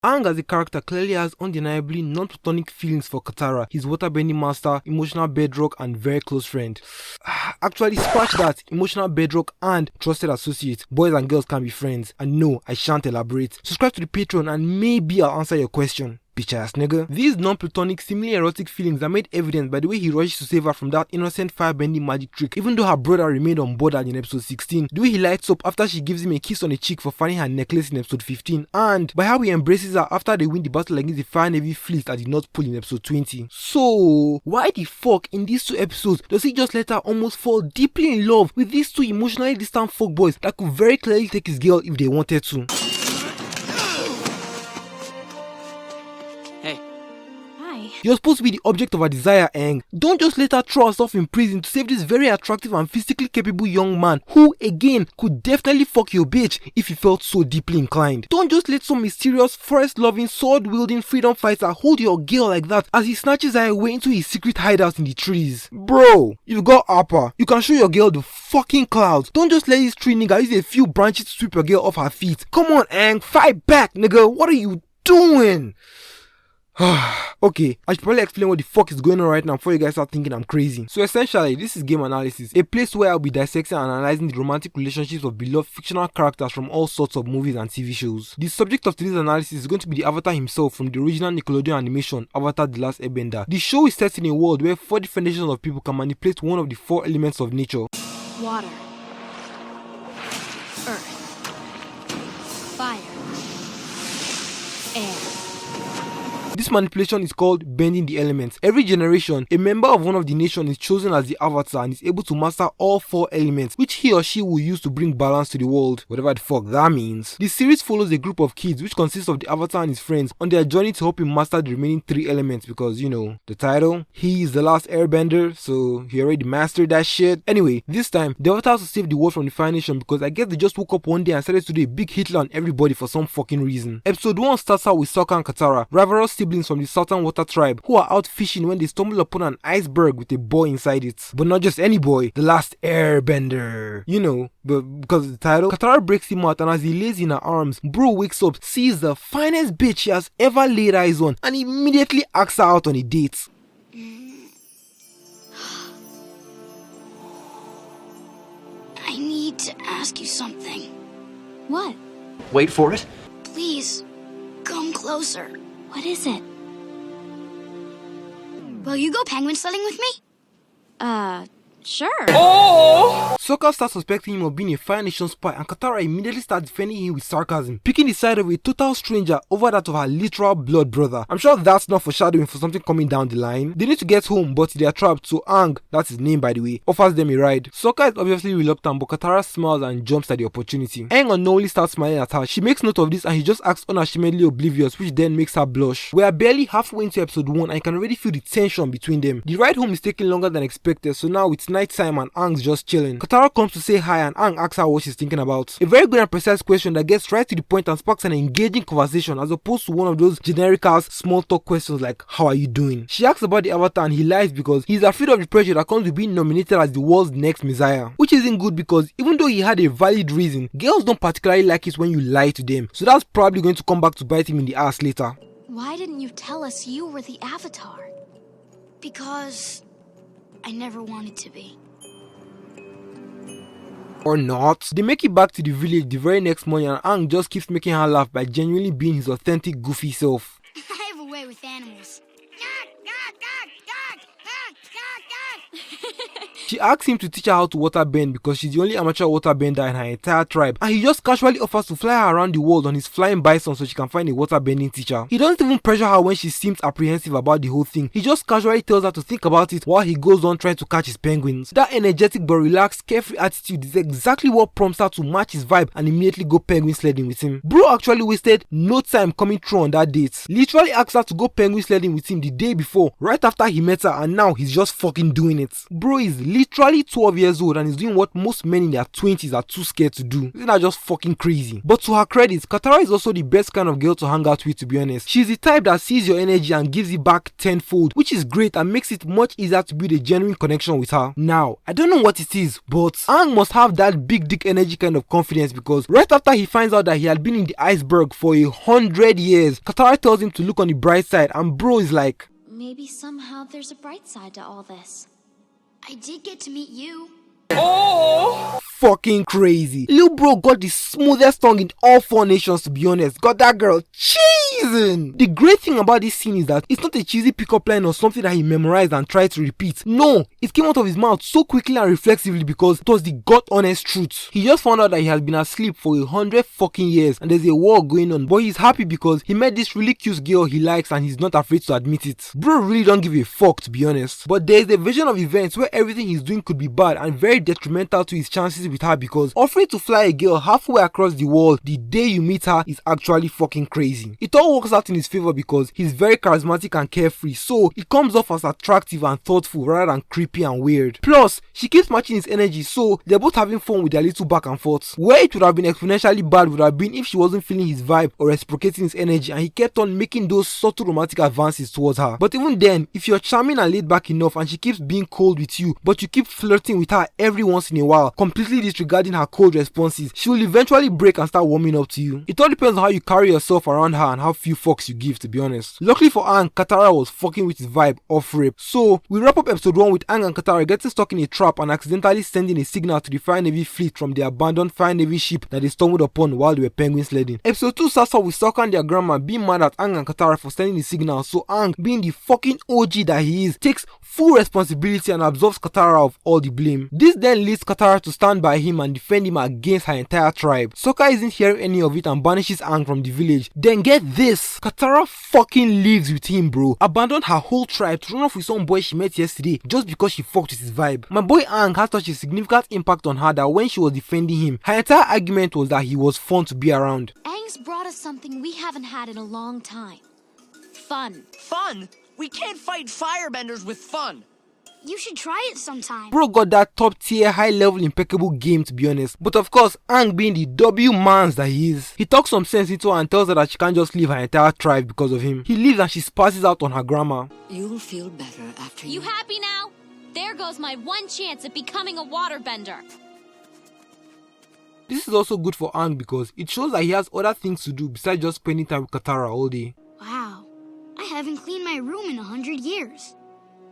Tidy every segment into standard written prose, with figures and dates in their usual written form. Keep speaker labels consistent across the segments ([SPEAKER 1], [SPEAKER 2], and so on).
[SPEAKER 1] Aang as a character clearly has undeniably non-platonic feelings for Katara, his waterbending master, emotional bedrock and very close friend. Actually, scratch that, emotional bedrock and trusted associate. Boys and girls can be friends, and no, I shan't elaborate. Subscribe to the Patreon and maybe I'll answer your question. Bitch ass nigga. These non-platonic, seemingly erotic feelings are made evident by the way he rushes to save her from that innocent firebending magic trick, even though her brother remained on board in episode 16, the way he lights up after she gives him a kiss on the cheek for finding her necklace in episode 15, and by how he embraces her after they win the battle against the Fire Navy fleet at the North Pole in episode 20. So, why the fuck in these two episodes does he just let her almost fall deeply in love with these two emotionally distant fuckboys that could very clearly take his girl if they wanted to? You're supposed to be the object of her desire, Aang. Don't just let her throw herself in prison to save this very attractive and physically capable young man who, again, could definitely fuck your bitch if he felt so deeply inclined. Don't just let some mysterious, forest-loving, sword-wielding freedom fighter hold your girl like that as he snatches her away into his secret hideout in the trees. Bro, you've got upper. You can show your girl the fucking clouds. Don't just let this tree nigga use a few branches to sweep your girl off her feet. Come on, Aang, fight back, nigga. What are you doing? Okay, I should probably explain what the fuck is going on right now before you guys start thinking I'm crazy. So essentially, this is Game Analysis, a place where I'll be dissecting and analyzing the romantic relationships of beloved fictional characters from all sorts of movies and TV shows. The subject of today's analysis is going to be the Avatar himself from the original Nickelodeon animation, Avatar: The Last Airbender. The show is set in a world where 4 different nations of people can manipulate one of the 4 elements of nature.
[SPEAKER 2] Water. Earth. Fire. Air.
[SPEAKER 1] This manipulation is called bending the elements. Every generation, a member of one of the nations is chosen as the avatar and is able to master all 4 elements, which he or she will use to bring balance to the world, whatever the fuck that means. The series follows a group of kids which consists of the avatar and his friends on their journey to help him master the remaining 3 elements because, you know, the title, he is the last airbender, so he already mastered that shit. Anyway, this time, the avatar has to save the world from the Fire Nation because I guess they just woke up one day and started to do a big Hitler on everybody for some fucking reason. Episode 1 starts out with Sokka and Katara, rivalrous siblings from the Southern Water tribe who are out fishing when they stumble upon an iceberg with a boy inside it. But not just any boy, the last airbender. You know, but because of the title, Katara breaks him out and as he lays in her arms, bro wakes up, sees the finest bitch he has ever laid eyes on and immediately asks her out on a date.
[SPEAKER 2] I need to ask you something. What?
[SPEAKER 3] Wait for it.
[SPEAKER 2] Please, come closer. What is it? Will you go penguin sledding with me? Sure.
[SPEAKER 1] Sokka starts suspecting him of being a Fire Nation spy and Katara immediately starts defending him with sarcasm, picking the side of a total stranger over that of her literal blood brother. I'm sure that's not foreshadowing for something coming down the line. They need to get home but they are trapped, so Aang, that's his name by the way, offers them a ride. Sokka is obviously reluctant but Katara smiles and jumps at the opportunity. Aang unknowingly starts smiling at her. She makes note of this and he just acts unashamedly oblivious, which then makes her blush. We are barely halfway into episode 1 and I can already feel the tension between them. The ride home is taking longer than expected, so now it's night time and Aang's just chilling. Katara comes to say hi and Aang asks her what she's thinking about. A very good and precise question that gets right to the point and sparks an engaging conversation as opposed to one of those generic ass small talk questions like how are you doing. She asks about the avatar and he lies because he's afraid of the pressure that comes with being nominated as the world's next messiah, which isn't good because even though he had a valid reason, girls don't particularly like it when you lie to them, so that's probably going to come back to bite him in the ass later.
[SPEAKER 2] Why didn't you tell us you were the Avatar? Because I never wanted to be.
[SPEAKER 1] Or not. They make it back to the village the very next morning and Aang just keeps making her laugh by genuinely being his authentic goofy self.
[SPEAKER 2] I have a way with animals.
[SPEAKER 1] She asks him to teach her how to waterbend because she's the only amateur waterbender in her entire tribe, and he just casually offers to fly her around the world on his flying bison so she can find a waterbending teacher. He doesn't even pressure her when she seems apprehensive about the whole thing. He just casually tells her to think about it while he goes on trying to catch his penguins. That energetic but relaxed, carefree attitude is exactly what prompts her to match his vibe and immediately go penguin sledding with him. Bro actually wasted no time coming through on that date. Literally asked her to go penguin sledding with him the day before, right after he met her, and now he's just fucking doing it. Bro is literally 12 years old and is doing what most men in their 20s are too scared to do. Isn't that just fucking crazy? But to her credit, Katara is also the best kind of girl to hang out with, to be honest. She's the type that sees your energy and gives it back tenfold, which is great and makes it much easier to build a genuine connection with her. Now, I don't know what it is, but Aang must have that big dick energy kind of confidence, because right after he finds out that he had been in the iceberg for 100 years, Katara tells him to look on the bright side, and bro is like,
[SPEAKER 2] maybe somehow there's a bright side to all this. I did get to meet you.
[SPEAKER 1] Fucking crazy. Lil bro got the smoothest tongue in all 4 nations, to be honest. Got that girl cheesing. The great thing about this scene is that it's not a cheesy pickup line or something that he memorized and tried to repeat. No, it came out of his mouth so quickly and reflexively because it was the god honest truth. He just found out that he has been asleep for 100 fucking years and there's a war going on, but he's happy because he met this really cute girl he likes and he's not afraid to admit it. Bro really don't give a fuck, to be honest. But there's a version of events where everything he's doing could be bad and very detrimental to his chances with her, because offering to fly a girl halfway across the world the day you meet her is actually fucking crazy. It all works out in his favor because he's very charismatic and carefree, so it comes off as attractive and thoughtful rather than creepy and weird. Plus, she keeps matching his energy, so they're both having fun with their little back and forth. Where it would have been exponentially bad would have been if she wasn't feeling his vibe or reciprocating his energy and he kept on making those subtle romantic advances towards her. But even then, if you're charming and laid back enough and she keeps being cold with you, but you keep flirting with her every once in a while, completely disregarding her cold responses, she will eventually break and start warming up to you. It all depends on how you carry yourself around her and how few fucks you give, to be honest. Luckily for Aang, Katara was fucking with his vibe off rip. So we wrap up episode 1 with Aang and Katara getting stuck in a trap and accidentally sending a signal to the Fire Navy fleet from the abandoned Fire Navy ship that they stumbled upon while they were penguin sledding. Episode 2 starts off with Sokka and their grandma being mad at Aang and Katara for sending the signal, so Aang, being the fucking OG that he is, takes full responsibility and absolves Katara of all the blame. This then leads Katara to stand by him and defend him against her entire tribe. Sokka isn't hearing any of it and banishes Aang from the village. Then get this, Katara fucking lives with him, bro. Abandoned her whole tribe to run off with some boy she met yesterday just because she fucked with his vibe. My boy Aang has such a significant impact on her that when she was defending him, her entire argument was that he was fun to be around.
[SPEAKER 2] Aang's brought us something we haven't had in a long time. Fun.
[SPEAKER 3] Fun? We can't fight firebenders with fun.
[SPEAKER 2] You should try it sometime.
[SPEAKER 1] Bro got that top tier, high level, impeccable game, to be honest. But of course, Aang being the W-mans that he is, he talks some sense into her and tells her that she can't just leave her entire tribe because of him. He leaves and she spasses out on her grandma.
[SPEAKER 4] You'll feel better after
[SPEAKER 5] You happy now? There goes my one chance at becoming a waterbender.
[SPEAKER 1] This is also good for Aang because it shows that he has other things to do besides just spending time with Katara all day.
[SPEAKER 2] Wow, I haven't cleaned my room in 100 years.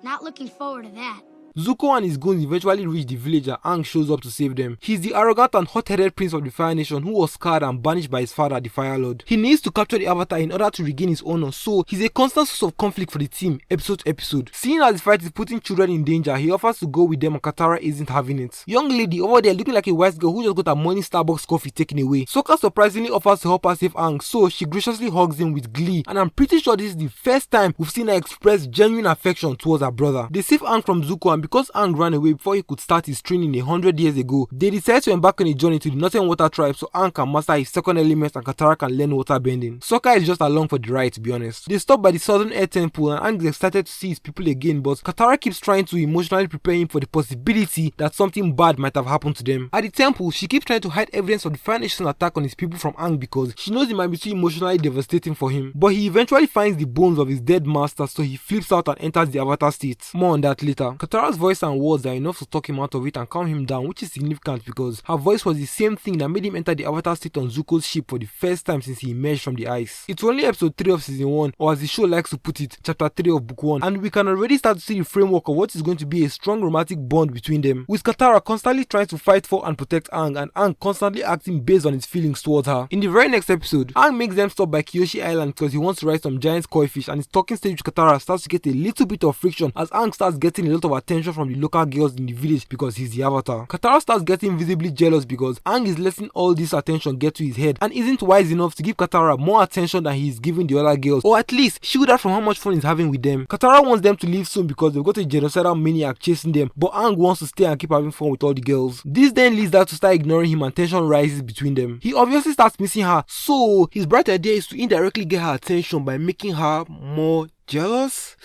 [SPEAKER 2] Not looking forward to that.
[SPEAKER 1] Zuko and his goons eventually reach the village and Aang shows up to save them. He's the arrogant and hot-headed prince of the Fire Nation who was scarred and banished by his father, the Fire Lord. He needs to capture the Avatar in order to regain his honor, so he's a constant source of conflict for the team, episode to episode. Seeing as the fight is putting children in danger, he offers to go with them and Katara isn't having it. Young lady over there looking like a wise girl who just got her morning Starbucks coffee taken away. Sokka surprisingly offers to help her save Aang, so she graciously hugs him with glee, and I'm pretty sure this is the first time we've seen her express genuine affection towards her brother. They save Aang from Zuko, and because Aang ran away before he could start his training 100 years ago, they decided to embark on a journey to the Northern Water Tribe so Aang can master his second element and Katara can learn water bending. Sokka is just along for the ride, to be honest. They stop by the Southern Air Temple and Aang is excited to see his people again, but Katara keeps trying to emotionally prepare him for the possibility that something bad might have happened to them. At the temple, she keeps trying to hide evidence of the Fire Nation's attack on his people from Aang because she knows it might be too emotionally devastating for him. But he eventually finds the bones of his dead master, so he flips out and enters the Avatar state. More on that later. Katara's voice and words are enough to talk him out of it and calm him down, which is significant because her voice was the same thing that made him enter the Avatar state on Zuko's ship for the first time since he emerged from the ice. It's only episode 3 of season 1, or as the show likes to put it, chapter 3 of book 1, and we can already start to see the framework of what is going to be a strong romantic bond between them, with Katara constantly trying to fight for and protect Aang, and Aang constantly acting based on his feelings towards her. In the very next episode, Aang makes them stop by Kyoshi Island because he wants to ride some giant koi fish, and his talking stage with Katara starts to get a little bit of friction as Aang starts getting a lot of attention from the local girls in the village because he's the Avatar. Katara starts getting visibly jealous because Aang is letting all this attention get to his head and isn't wise enough to give Katara more attention than he is giving the other girls, or at least shield her from how much fun he's having with them. Katara wants them to leave soon because they've got a genocidal maniac chasing them, but Aang wants to stay and keep having fun with all the girls. This then leads her to start ignoring him and tension rises between them. He obviously starts missing her, so his bright idea is to indirectly get her attention by making her more jealous.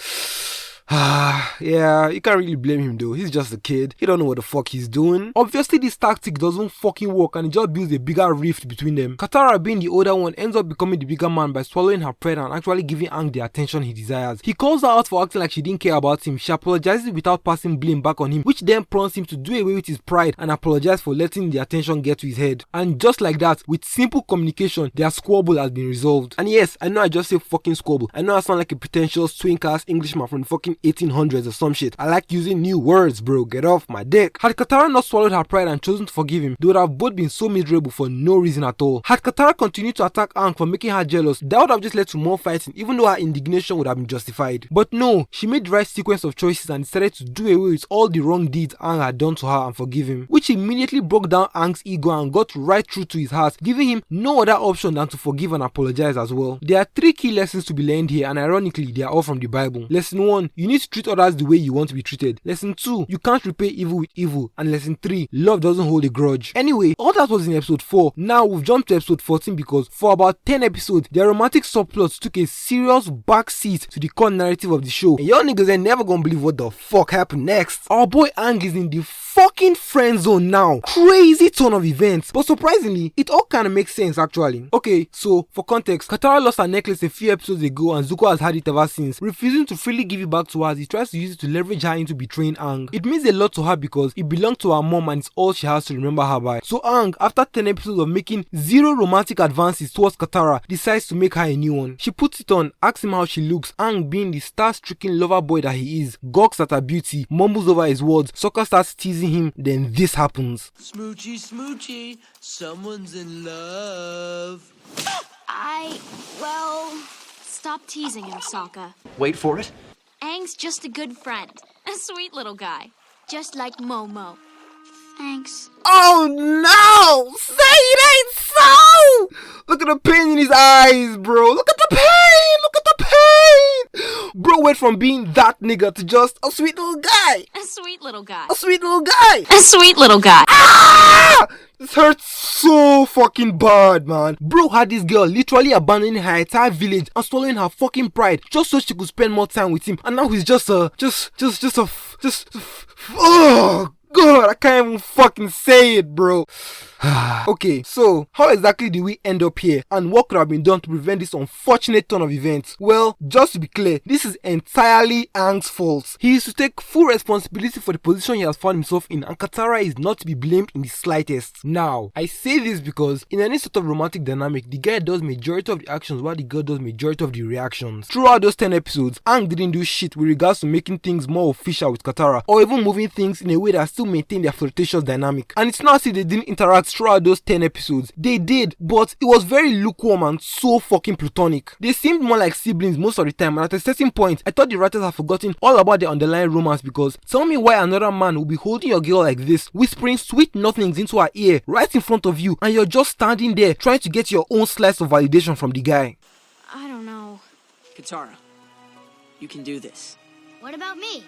[SPEAKER 1] Yeah, you can't really blame him though. He's just a kid. He don't know what the fuck he's doing. Obviously, this tactic doesn't fucking work and it just builds a bigger rift between them. Katara, being the older one, ends up becoming the bigger man by swallowing her pride and actually giving Aang the attention he desires. He calls her out for acting like she didn't care about him. She apologizes without passing blame back on him, which then prompts him to do away with his pride and apologize for letting the attention get to his head. And just like that, with simple communication, their squabble has been resolved. And yes, I know I just say fucking squabble. I know I sound like a pretentious twink-ass Englishman from the fucking 1800s or some shit. I like using new words, bro. Get off my dick. Had Katara not swallowed her pride and chosen to forgive him, they would have both been so miserable for no reason at all. Had Katara continued to attack Aang for making her jealous, that would have just led to more fighting, even though her indignation would have been justified. But no, she made the right sequence of choices and decided to do away with all the wrong deeds Aang had done to her and forgive him, which immediately broke down Aang's ego and got right through to his heart, giving him no other option than to forgive and apologize as well. There are 3 key lessons to be learned here, and ironically, they are all from the Bible. Lesson 1, you need to treat others the way you want to be treated. Lesson 2, you can't repay evil with evil. And lesson 3, love doesn't hold a grudge. Anyway, all that was in episode 4. Now we've jumped to episode 14 because for about 10 episodes, their romantic subplots took a serious backseat to the core narrative of the show. And y'all niggas ain't never gonna believe what the fuck happened next. Our boy Aang is in the fucking friend zone now. Crazy turn of events. But surprisingly, it all kind of makes sense actually. Okay, so for context, Katara lost her necklace a few episodes ago and Zuko has had it ever since. Refusing to freely give it back to her as he tries to use it to leverage her into betraying Aang. It means a lot to her because it belonged to her mom and it's all she has to remember her by. So Aang, after 10 episodes of making zero romantic advances towards Katara, decides to make her a new one. She puts it on, asks him how she looks. Aang, being the star-stricken lover boy that he is, gawks at her beauty, mumbles over his words. Sokka starts teasing him, then this happens.
[SPEAKER 3] Smoochy, smoochy, someone's in love.
[SPEAKER 5] Well, stop teasing him, Sokka.
[SPEAKER 3] Wait for it.
[SPEAKER 5] Aang's just a good friend. A sweet little guy. Just like Momo.
[SPEAKER 2] Thanks.
[SPEAKER 1] Oh no! Say it ain't so! Look at the pain in his eyes, bro. Look at the pain! Look at the pain! Bro went from being that nigga to just a sweet little guy.
[SPEAKER 5] A sweet little guy.
[SPEAKER 1] A sweet little guy.
[SPEAKER 5] A sweet little guy.
[SPEAKER 1] Ah! This hurts so fucking bad, man. Bro had this girl literally abandoning her entire village and swallowing her fucking pride just so she could spend more time with him. And now he's oh God, I can't even fucking say it, bro. Okay, so how exactly did we end up here and what could have been done to prevent this unfortunate turn of events? Well, just to be clear, this is entirely Aang's fault. He is to take full responsibility for the position he has found himself in and Katara is not to be blamed in the slightest. Now, I say this because in any sort of romantic dynamic, the guy does majority of the actions while the girl does majority of the reactions. Throughout those 10 episodes, Aang didn't do shit with regards to making things more official with Katara or even moving things in a way that still maintained their flirtatious dynamic. And it's not as if they didn't interact throughout those 10 episodes. They did, but it was very lukewarm and so fucking platonic. They seemed more like siblings most of the time, and at a certain point, I thought the writers had forgotten all about their underlying romance because tell me why another man will be holding your girl like this, whispering sweet nothings into her ear right in front of you, and you're just standing there trying to get your own slice of validation from the guy.
[SPEAKER 5] I don't know.
[SPEAKER 3] Katara, you can do this.
[SPEAKER 2] What about me?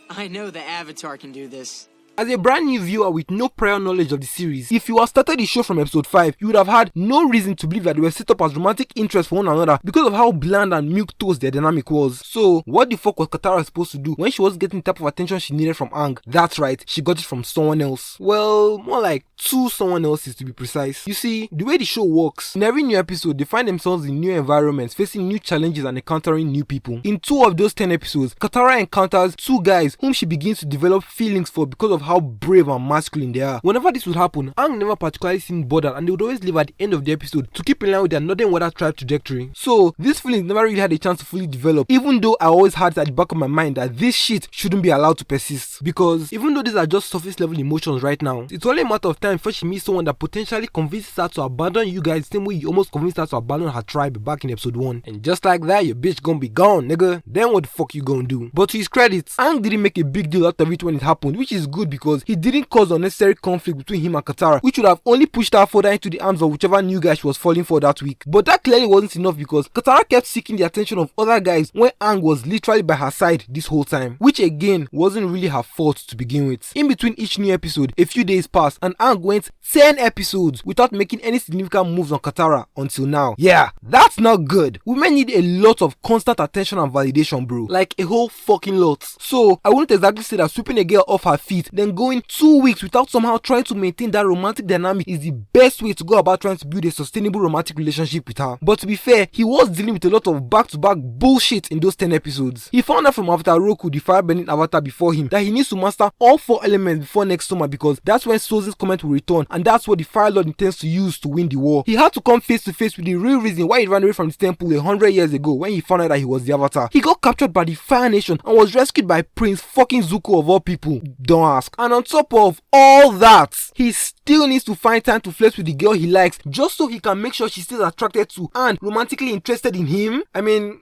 [SPEAKER 3] I know the Avatar can do this.
[SPEAKER 1] As a brand new viewer with no prior knowledge of the series, if you had started the show from episode 5, you would have had no reason to believe that they were set up as romantic interests for one another because of how bland and milquetoast their dynamic was. So, what the fuck was Katara supposed to do when she wasn't getting the type of attention she needed from Aang? That's right, she got it from someone else. Well, more like 2 someone else's to be precise. You see, the way the show works, in every new episode, they find themselves in new environments, facing new challenges and encountering new people. In 2 of those 10 episodes, Katara encounters 2 guys whom she begins to develop feelings for because of how brave and masculine they are. Whenever this would happen, Aang never particularly seemed bothered and they would always leave at the end of the episode to keep in line with their Northern Water tribe trajectory. So, these feelings never really had a chance to fully develop, even though I always had it at the back of my mind that this shit shouldn't be allowed to persist. Because even though these are just surface level emotions right now, it's only a matter of time before she meets someone that potentially convinces her to abandon you guys the same way you almost convinced her to abandon her tribe back in episode 1. And just like that, your bitch gonna be gone, nigga. Then what the fuck you gonna do? But to his credit, Aang didn't make a big deal out of it when it happened, which is good because he didn't cause unnecessary conflict between him and Katara, which would have only pushed her further into the arms of whichever new guy she was falling for that week. But that clearly wasn't enough because Katara kept seeking the attention of other guys when Aang was literally by her side this whole time, which again wasn't really her fault to begin with. In between each new episode, a few days passed and Aang went 10 episodes without making any significant moves on Katara until now. Yeah, that's not good. Women need a lot of constant attention and validation, bro. Like a whole fucking lot. So I wouldn't exactly say that sweeping a girl off her feet, then going 2 weeks without somehow trying to maintain that romantic dynamic is the best way to go about trying to build a sustainable romantic relationship with her. But to be fair, he was dealing with a lot of back-to-back bullshit in those 10 episodes. He found out from Avatar Roku, the firebending avatar before him, that he needs to master all 4 elements before next summer because that's when Sozin's comment will return and that's what the Fire Lord intends to use to win the war. He had to come face to face with the real reason why he ran away from the temple 100 years ago when he found out that he was the Avatar. He got captured by the Fire Nation and was rescued by Prince fucking Zuko of all people. Don't ask. And on top of all that, he still needs to find time to flirt with the girl he likes just so he can make sure she's still attracted to and romantically interested in him. I mean,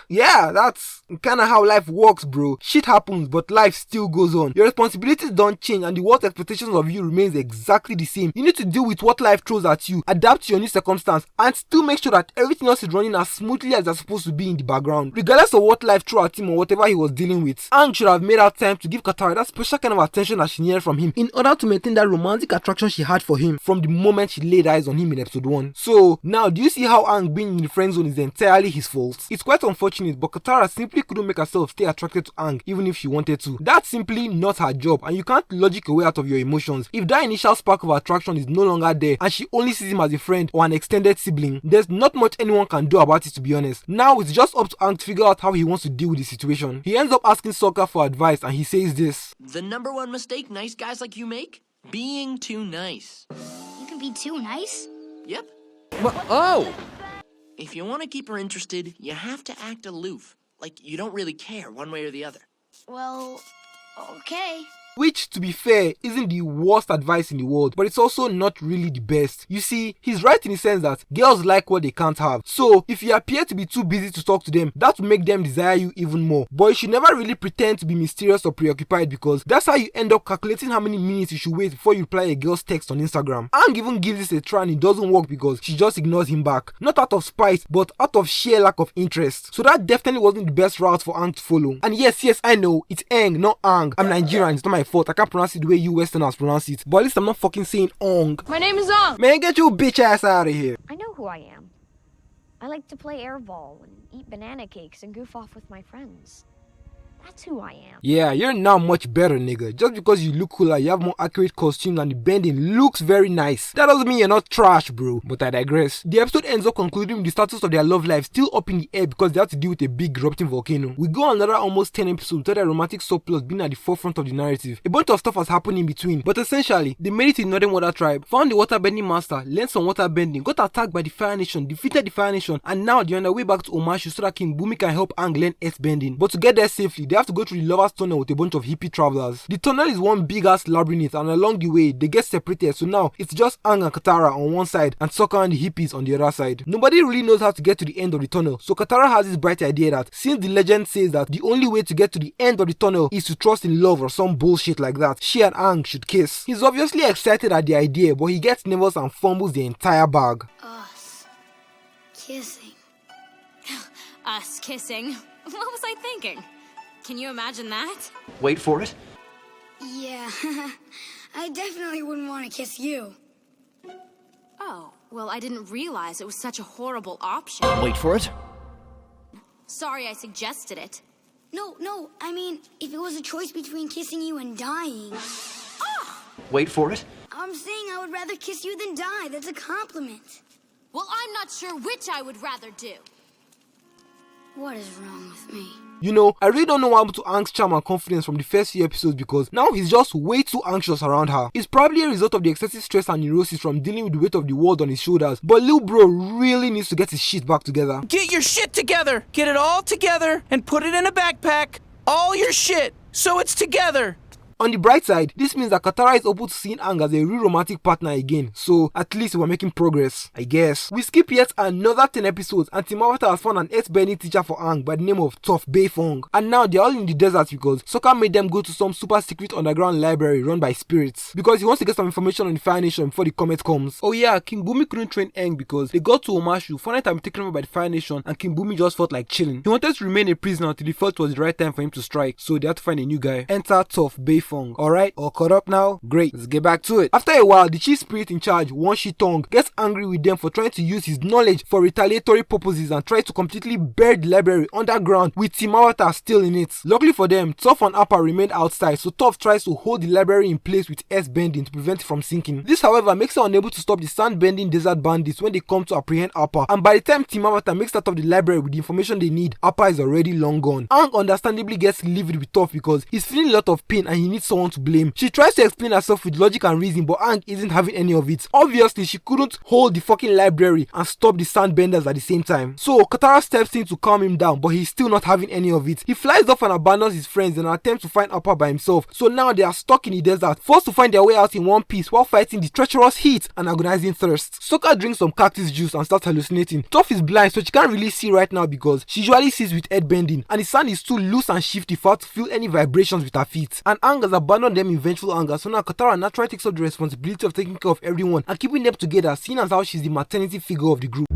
[SPEAKER 1] yeah, that's kinda how life works, bro. Shit happens, but life still goes on. Your responsibilities don't change and the world's expectations of you remains exactly the same. You need to deal with what life throws at you, adapt to your new circumstance, and still make sure that everything else is running as smoothly as it's supposed to be in the background. Regardless of what life threw at him or whatever he was dealing with, Aang should have made out time to give Katara that special kind of attention that she needed from him in order to maintain that romantic attraction she had for him from the moment she laid eyes on him in episode 1. So, now do you see how Aang being in the friend zone is entirely his fault? It's quite unfortunate, but Katara simply couldn't make herself stay attracted to Aang even if she wanted to. That's simply not her job and you can't logic your way out of your emotions. If that initial spark of attraction is no longer there and she only sees him as a friend or an extended sibling, there's not much anyone can do about it, to be honest. Now it's just up to Aang to figure out how he wants to deal with the situation. He ends up asking Sokka for advice and he says this:
[SPEAKER 3] The number one mistake nice guys like you make? Being too nice.
[SPEAKER 2] You can be too nice?
[SPEAKER 3] Yep.
[SPEAKER 6] Oh!
[SPEAKER 3] If you want to keep her interested, you have to act aloof. Like you don't really care one way or the other.
[SPEAKER 2] Well, okay.
[SPEAKER 1] Which, to be fair, isn't the worst advice in the world, but it's also not really the best. You see, he's right in the sense that girls like what they can't have. So, if you appear to be too busy to talk to them, that will make them desire you even more. But you should never really pretend to be mysterious or preoccupied because that's how you end up calculating how many minutes you should wait before you reply a girl's text on Instagram. Aang even gives this a try and it doesn't work because she just ignores him back. Not out of spite, but out of sheer lack of interest. So that definitely wasn't the best route for Aang to follow. And yes, I know, it's Aang, not Aang. I'm Nigerian, it's not my fault. I can't pronounce it the way you Westerners pronounce it. But at least I'm not fucking saying Ong.
[SPEAKER 7] My name is Aang.
[SPEAKER 1] Man, get your bitch ass out of here.
[SPEAKER 7] I know who I am. I like to play airball and eat banana cakes and goof off with my friends. That's who I am.
[SPEAKER 1] Yeah, you're now much better, nigga. Just because you look cooler, you have more accurate costumes and the bending looks very nice. That doesn't mean you're not trash, bro. But I digress. The episode ends up concluding with the status of their love life still up in the air because they have to deal with a big erupting volcano. We go another almost 10 episodes without their romantic subplot being at the forefront of the narrative. A bunch of stuff has happened in between, but essentially, they made it to the Northern Water Tribe, found the waterbending master, learned some waterbending, got attacked by the Fire Nation, defeated the Fire Nation, and now they're on their way back to Omashu so that King Bumi can help Aang learn earthbending. But to get there safely, they have to go through the Lover's Tunnel with a bunch of hippie travelers. The tunnel is one big ass labyrinth and along the way they get separated, so now it's just Aang and Katara on one side and Sokka and the hippies on the other side. Nobody really knows how to get to the end of the tunnel, so Katara has this bright idea that since the legend says that the only way to get to the end of the tunnel is to trust in love or some bullshit like that, she and Aang should kiss. He's obviously excited at the idea, but he gets nervous and fumbles the entire bag.
[SPEAKER 2] Us. Kissing.
[SPEAKER 5] Us kissing. What was I thinking? Can you imagine that?
[SPEAKER 6] Wait for it.
[SPEAKER 2] Yeah, I definitely wouldn't want to kiss you.
[SPEAKER 5] Oh, well, I didn't realize it was such a horrible option.
[SPEAKER 6] Wait for it.
[SPEAKER 5] Sorry I suggested it.
[SPEAKER 2] No, I mean, if it was a choice between kissing you and dying.
[SPEAKER 6] Wait for it.
[SPEAKER 2] I'm saying I would rather kiss you than die. That's a compliment.
[SPEAKER 5] Well, I'm not sure which I would rather do.
[SPEAKER 2] What is wrong with me?
[SPEAKER 1] You know, I really don't know what happened to Aang's charm and confidence from the first few episodes because now he's just way too anxious around her. It's probably a result of the excessive stress and neurosis from dealing with the weight of the world on his shoulders, but Lil Bro really needs to get his shit back together.
[SPEAKER 8] Get your shit together! Get it all together and put it in a backpack. All your shit, so it's together.
[SPEAKER 1] On the bright side, this means that Katara is open to seeing Aang as a real romantic partner again, so at least we're making progress, I guess. We skip yet another 10 episodes and Team Avatar has found an earthbending teacher for Aang by the name of Toph Beifong, and now they're all in the desert because Sokka made them go to some super secret underground library run by spirits because he wants to get some information on the Fire Nation before the comet comes. Oh yeah, King Bumi couldn't train Aang because they got to Omashu, found out I'm taken over by the Fire Nation, and King Bumi just felt like chilling. He wanted to remain a prisoner until he felt it was the right time for him to strike, so they had to find a new guy. Enter Toph Beifong. Alright, all caught up now? Great, let's get back to it. After a while, the chief spirit in charge, Wan Shi Tong, gets angry with them for trying to use his knowledge for retaliatory purposes and try to completely bury the library underground with Team Avatar still in it. Luckily for them, Toph and Appa remained outside, so Toph tries to hold the library in place with earth bending to prevent it from sinking. This, however, makes her unable to stop the sand-bending desert bandits when they come to apprehend Appa, and by the time Team Avatar makes that of the library with the information they need, Appa is already long gone. Aang understandably gets livid with Toph because he's feeling a lot of pain and he needs someone to blame. She tries to explain herself with logic and reason, but Aang isn't having any of it. Obviously, she couldn't hold the fucking library and stop the sandbenders at the same time. So Katara steps in to calm him down, but he's still not having any of it. He flies off and abandons his friends and attempts to find Appa by himself. So now they are stuck in the desert, forced to find their way out in one piece while fighting the treacherous heat and agonizing thirst. Sokka drinks some cactus juice and starts hallucinating. Toph is blind, so she can't really see right now because she usually sees with head bending, and the sand is too loose and shifty for her to feel any vibrations with her feet. And Aang has abandoned them in vengeful anger, so now Katara naturally takes up the responsibility of taking care of everyone and keeping them together, seeing as how she's the maternity figure of the group.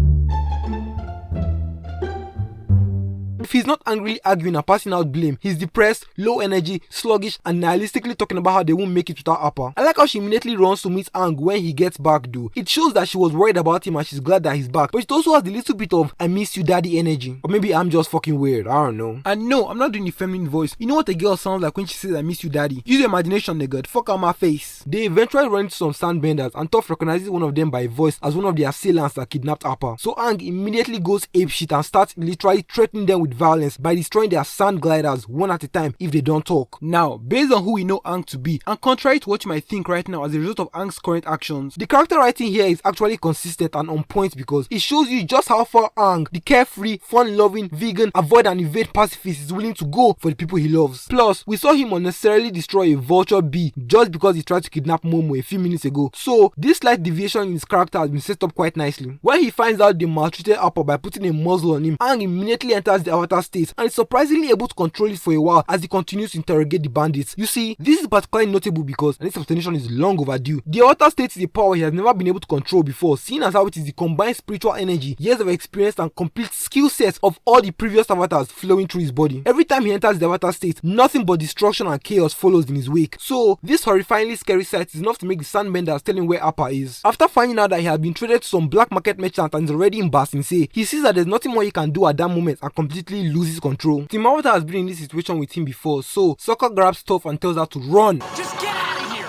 [SPEAKER 1] If he's not angrily arguing and passing out blame, he's depressed, low energy, sluggish, and nihilistically talking about how they won't make it without Appa. I like how she immediately runs to meet Aang when he gets back though. It shows that she was worried about him and she's glad that he's back, but it also has a little bit of I miss you daddy energy. Or maybe I'm just fucking weird, I don't know. And no, I'm not doing the feminine voice. You know what a girl sounds like when she says I miss you daddy? Use your imagination, nigga. Fuck out my face. They eventually run into some sandbenders and Toph recognizes one of them by voice as one of the assailants that kidnapped Appa. So Aang immediately goes apeshit and starts literally threatening them with violence by destroying their sand gliders one at a time if they don't talk. Now, based on who we know Aang to be, and contrary to what you might think right now as a result of Aang's current actions, the character writing here is actually consistent and on point because it shows you just how far Aang, the carefree, fun-loving, vegan, avoid and evade pacifist, is willing to go for the people he loves. Plus, we saw him unnecessarily destroy a vulture bee just because he tried to kidnap Momo a few minutes ago. So, this slight deviation in his character has been set up quite nicely. When he finds out they maltreated Appa by putting a muzzle on him, Aang immediately enters the Avatar state and is surprisingly able to control it for a while as he continues to interrogate the bandits. You see, this is particularly notable because, and this explanation is long overdue, the Avatar state is a power he has never been able to control before, seeing as how it is the combined spiritual energy, years of experience and complete skill sets of all the previous avatars flowing through his body. Every time he enters the Avatar state, nothing but destruction and chaos follows in his wake. So, this horrifyingly scary sight is enough to make the sandbenders tell him where Appa is. After finding out that he had been traded to some black market merchant and is already in Ba Sing Se, he sees that there's nothing more he can do at that moment and completely loses control. Team Avatar has been in this situation with him before, so Sokka grabs Toph and tells her to run.
[SPEAKER 3] Just get out of here!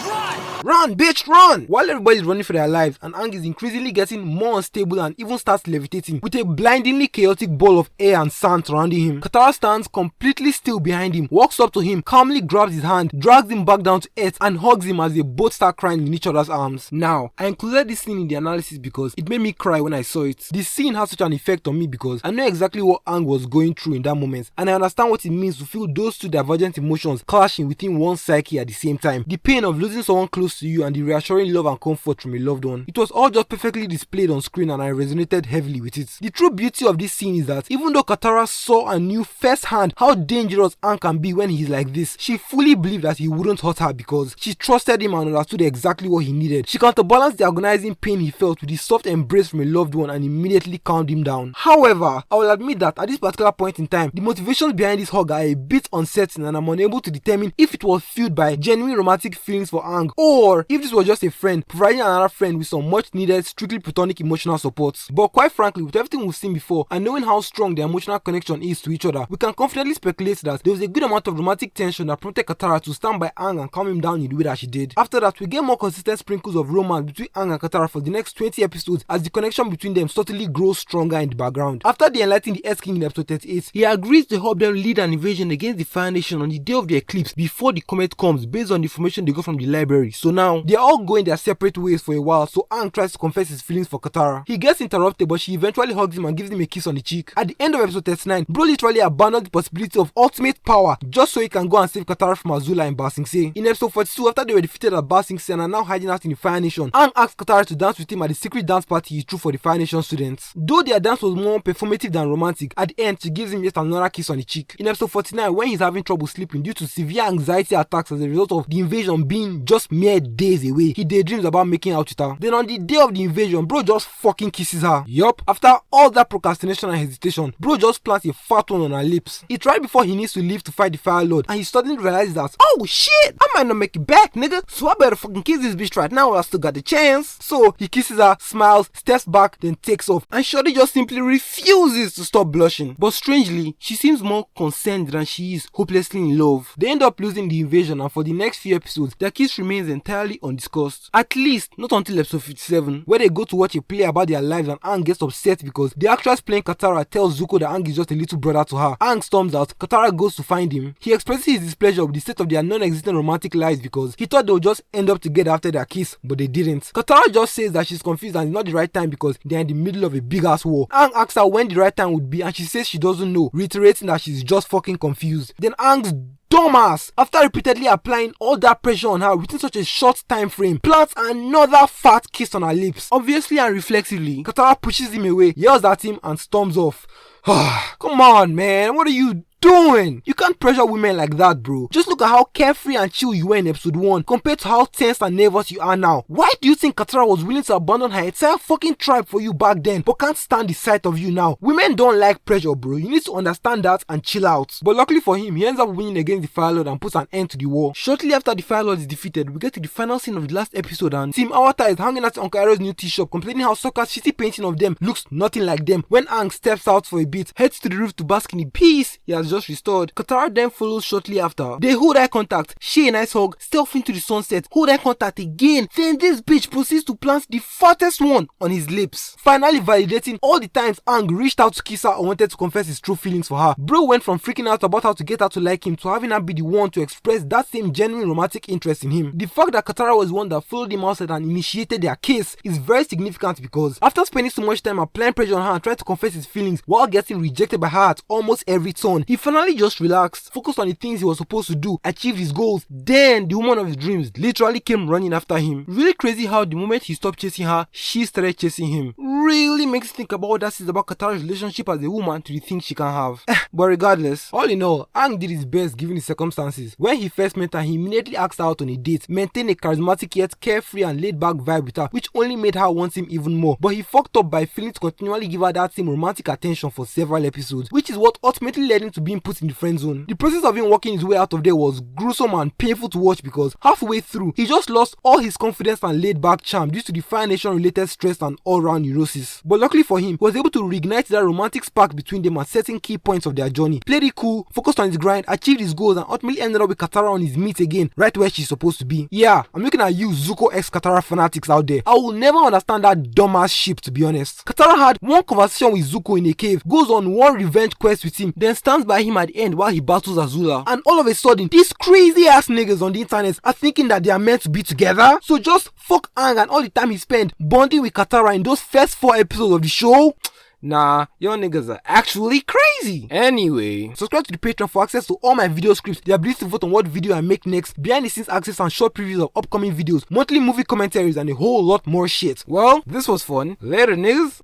[SPEAKER 3] Run!
[SPEAKER 1] Run, bitch, run! While everybody's running for their lives, and Aang is increasingly getting more unstable and even starts levitating with a blindingly chaotic ball of air and sand surrounding him. Katara stands completely still behind him, walks up to him, calmly grabs his hand, drags him back down to earth, and hugs him as they both start crying in each other's arms. Now, I included this scene in the analysis because it made me cry when I saw it. This scene has such an effect on me because I know exactly what Aang was going through in that moment, and I understand what it means to feel those two divergent emotions clashing within one psyche at the same time. The pain of losing someone close to you and the reassuring love and comfort from a loved one. It was all just perfectly displayed on screen and I resonated heavily with it. The true beauty of this scene is that even though Katara saw and knew firsthand how dangerous Aang can be when he's like this, she fully believed that he wouldn't hurt her because she trusted him and understood exactly what he needed. She counterbalanced the agonizing pain he felt with the soft embrace from a loved one and immediately calmed him down. However, I will admit that at this particular point in time, the motivations behind this hug are a bit uncertain and I'm unable to determine if it was fueled by genuine romantic feelings for Aang or if this was just a friend providing another friend with some much needed strictly platonic emotional support. But quite frankly, with everything we've seen before and knowing how strong their emotional connection is to each other, we can confidently speculate that there was a good amount of romantic tension that prompted Katara to stand by Aang and calm him down in the way that she did. After that, we get more consistent sprinkles of romance between Aang and Katara for the next 20 episodes as the connection between them subtly grows stronger in the background. After they enlighten the Earth King in episode 38, he agrees to help them lead an invasion against the Fire Nation on the day of the eclipse before the comet comes based on the information they got from the library. So So now, they're all going their separate ways for a while, so Aang tries to confess his feelings for Katara. He gets interrupted, but she eventually hugs him and gives him a kiss on the cheek. At the end of episode 39, bro literally abandoned the possibility of ultimate power just so he can go and save Katara from Azula in Ba Sing Se. In episode 42, after they were defeated at Ba Sing Se and are now hiding out in the Fire Nation, Aang asked Katara to dance with him at the secret dance party he threw for the Fire Nation students. Though their dance was more performative than romantic, at the end she gives him yet another kiss on the cheek. In episode 49, when he's having trouble sleeping due to severe anxiety attacks as a result of the invasion being just mere days away, he daydreams about making out with her. Then on the day of the invasion, bro just fucking kisses her. Yup, after all that procrastination and hesitation, bro just plants a fat one on her lips. It's right before he needs to leave to fight the Fire Lord, and he suddenly realizes that, oh shit, I might not make it back, nigga, so I better fucking kiss this bitch right now while I still got the chance. So he kisses her, smiles, steps back, then takes off, and Shorty just simply refuses to stop blushing. But strangely, she seems more concerned than she is hopelessly in love. They end up losing the invasion, and for the next few episodes, their kiss remains entirely undiscussed. At least, not until episode 57, where they go to watch a play about their lives and Aang gets upset because the actress playing Katara tells Zuko that Aang is just a little brother to her. Aang storms out, Katara goes to find him. He expresses his displeasure with the state of their non-existent romantic lives because he thought they would just end up together after their kiss, but they didn't. Katara just says that she's confused and it's not the right time because they're in the middle of a big ass war. Aang asks her when the right time would be and she says she doesn't know, reiterating that she's just fucking confused. Then Aang's dumbass, after repeatedly applying all that pressure on her within such a short time frame, plants another fat kiss on her lips. Obviously and reflexively, Katara pushes him away, yells at him and storms off. Come on, man, what are you doing? You can't pressure women like that, bro. Just look at how carefree and chill you were in episode 1 compared to how tense and nervous you are now. Why do you think Katara was willing to abandon her entire fucking tribe for you back then but can't stand the sight of you now? Women don't like pressure, bro. You need to understand that and chill out. But luckily for him, he ends up winning against the Fire Lord and puts an end to the war. Shortly after the Fire Lord is defeated, we get to the final scene of the last episode and Team Avatar is hanging at Uncle Iroh's new tea shop complaining how Sokka's shitty painting of them looks nothing like them when Aang steps out for a bit, heads to the roof to bask in the peace he has just restored. Katara then follows shortly after. They hold eye contact, share a nice hug, stealth into the sunset, hold eye contact again, then this bitch proceeds to plant the fattest one on his lips, finally validating all the times Aang reached out to kiss her or wanted to confess his true feelings for her. Bro went from freaking out about how to get her to like him to having her be the one to express that same genuine romantic interest in him. The fact that Katara was the one that followed him outside and initiated their kiss is very significant because after spending so much time applying pressure on her and trying to confess his feelings while getting rejected by her at almost every turn, he finally just relaxed, focused on the things he was supposed to do, achieved his goals. Then the woman of his dreams literally came running after him. Really crazy how the moment he stopped chasing her, she started chasing him. Really makes you think about what that says about Katara's relationship as a woman to the things she can have. But regardless, all in all, Aang did his best given the circumstances. When he first met her, he immediately asked her out on a date, maintained a charismatic yet carefree and laid back vibe with her, which only made her want him even more. But he fucked up by failing to continually give her that same romantic attention for several episodes, which is what ultimately led him to being put in the friend zone. The process of him working his way out of there was gruesome and painful to watch because halfway through, he just lost all his confidence and laid back charm due to the Fire Nation related stress and all-round neurosis. But luckily for him, he was able to reignite that romantic spark between them at certain key points of their journey. Played it cool, focused on his grind, achieved his goals, and ultimately ended up with Katara on his meat again, right where she's supposed to be. Yeah, I'm looking at you Zuko x Katara fanatics out there. I will never understand that dumbass ship, to be honest. Katara had one conversation with Zuko in a cave, goes on one revenge quest with him, then stands by him at the end while he battles Azula. And all of a sudden, these crazy ass niggas on the internet are thinking that they are meant to be together. So just fuck Aang and all the time he spent bonding with Katara in those first 4 episodes of the show. Nah, your niggas are actually crazy. Anyway, subscribe to the Patreon for access to all my video scripts, the ability to vote on what video I make next, behind the scenes access and short previews of upcoming videos, monthly movie commentaries, and a whole lot more shit. Well, this was fun. Later, niggas.